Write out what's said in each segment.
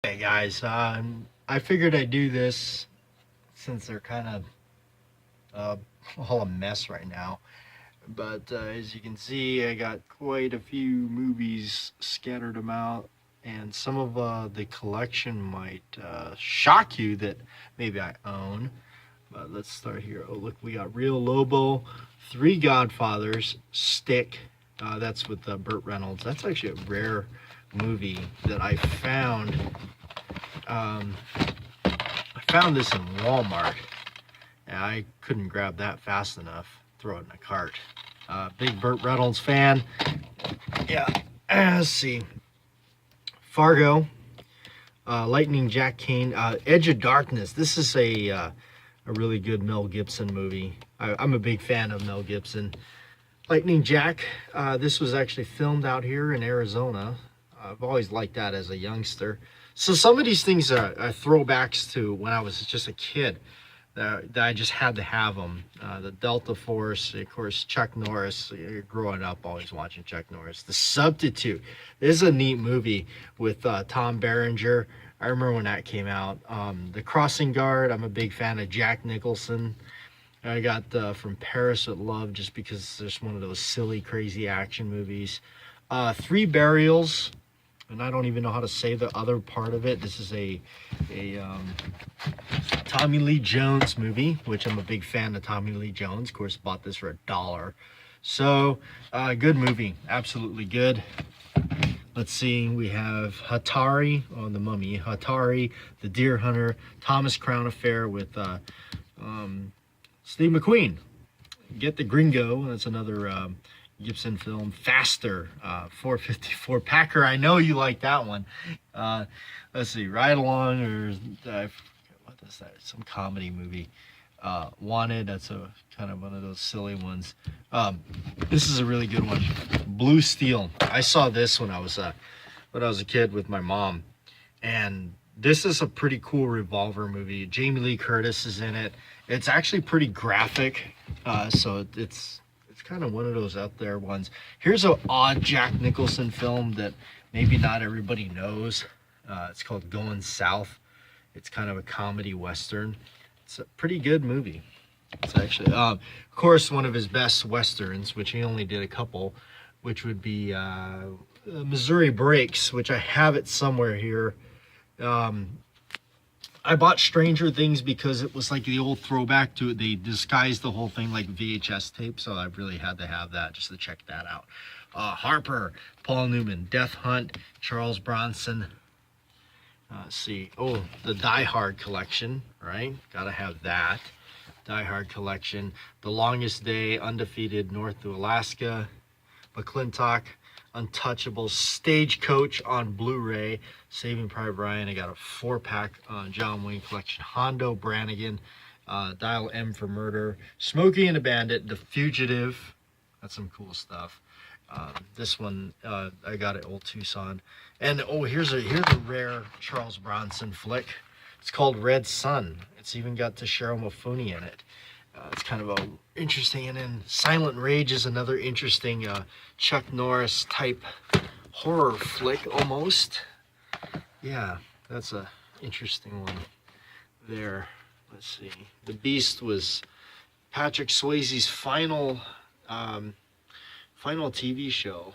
Hey guys, I figured I'd do this since they're kind of all a mess right now. But as you can see, I got quite a few movies scattered about, and some of the collection might shock you that maybe I own. But let's start here. Oh, look, we got Real Lobo, Three Godfathers, Stick. That's with Burt Reynolds. That's actually a rare movie that I found. I found this in Walmart, and I couldn't grab that fast enough. Throw it in a cart. Big Burt Reynolds fan. Yeah, let's see. Fargo, Lightning Jack Kane, Edge of Darkness. This is a really good Mel Gibson movie. I'm a big fan of Mel Gibson. Lightning Jack. This was actually filmed out here in Arizona. I've always liked that as a youngster. So some of these things are throwbacks to when I was just a kid. That I just had to have them. The Delta Force, of course, Chuck Norris. Growing up, always watching Chuck Norris. The Substitute. This is a neat movie with Tom Berenger. I remember when that came out. The Crossing Guard. I'm a big fan of Jack Nicholson. I got From Paris with Love just because there's one of those silly, crazy action movies. Three Burials. And I don't even know how to say the other part of it. This is a Tommy Lee Jones movie, which I'm a big fan of Tommy Lee Jones. Of course, bought this for $1. So, good movie. Absolutely good. Let's see. We have Hatari on The Mummy. Hatari, The Deer Hunter, Thomas Crown Affair with Steve McQueen. Get the Gringo. That's another Gibson film. Faster, 454 Packer. I know you like that one. Let's see, Ride Along, or what is that? Some comedy movie. Wanted. That's a kind of one of those silly ones. This is a really good one. Blue Steel. I saw this when I was a kid with my mom, and this is a pretty cool revolver movie. Jamie Lee Curtis is in it. It's actually pretty graphic, so it's kind of one of those out there ones. Here's an odd Jack Nicholson film that maybe not everybody knows. It's called Going South. It's kind of a comedy western. It's a pretty good movie. It's actually, of course, one of his best westerns, which he only did a couple, which would be Missouri Breaks, which I have it somewhere here. I bought Stranger Things because it was like the old throwback to it. They disguised the whole thing like VHS tape, so I really had to have that just to check that out. Harper, Paul Newman, Death Hunt, Charles Bronson. Let's see. Oh, the Die Hard collection, right? Gotta have that. Die Hard collection. The Longest Day, Undefeated, North to Alaska. McClintock, Untouchables, Stagecoach on Blu-ray, Saving Private Ryan. I got a 4-pack John Wayne collection. Hondo, Brannigan, Dial M for Murder, Smokey and the Bandit, The Fugitive. That's some cool stuff. This one I got at Old Tucson. And here's a rare Charles Bronson flick. It's called Red Sun. It's even got Toshiro Mifune in it. It's kind of a interesting, and then Silent Rage is another interesting Chuck Norris type horror flick almost. Yeah, that's a interesting one there. Let's see. The Beast was Patrick Swayze's final TV show.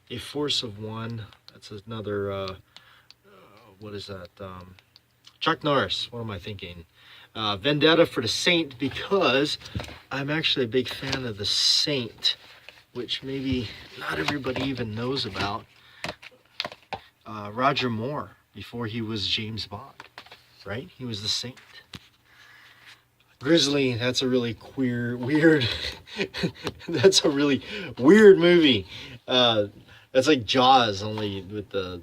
A Force of One. That's another what is that? Chuck Norris. What am I thinking? Vendetta for the Saint, because I'm actually a big fan of the Saint, which maybe not everybody even knows about. Roger Moore, before he was James Bond, right? He was the Saint. Grizzly, that's a really weird that's a really weird movie. That's like Jaws, only with the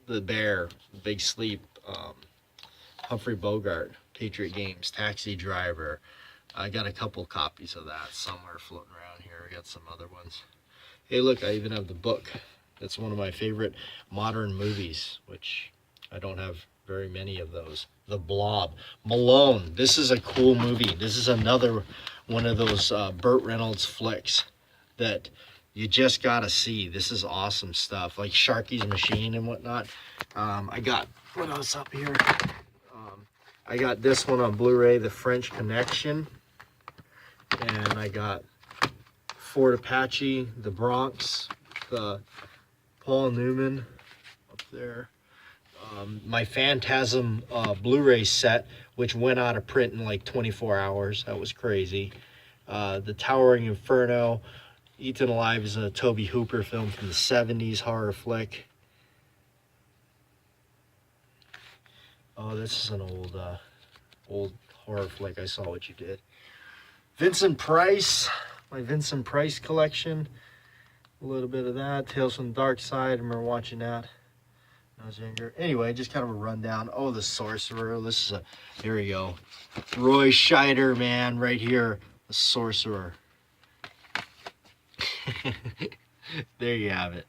bear, Big Sleep. Humphrey Bogart, Patriot Games, Taxi Driver. I got a couple copies of that somewhere floating around here. I got some other ones. Hey, look, I even have the book. That's one of my favorite modern movies, which I don't have very many of those. The Blob. Malone. This is a cool movie. This is another one of those Burt Reynolds flicks that You just gotta see. This is awesome stuff, like Sharky's Machine and whatnot. I got, what else up here? I got this one on Blu-ray, The French Connection. And I got Fort Apache, The Bronx, the Paul Newman up there. My Phantasm Blu-ray set, which went out of print in like 24 hours. That was crazy. The Towering Inferno. Eaten Alive is a Tobe Hooper film from the 70s, horror flick. Oh, this is an old horror flick. I Saw What You Did. Vincent Price, my Vincent Price collection. A little bit of that. Tales from the Dark Side. I remember watching that when I was younger. Anyway, just kind of a rundown. Oh, The Sorcerer. This is here we go. Roy Scheider, man, right here. The Sorcerer. There you have it.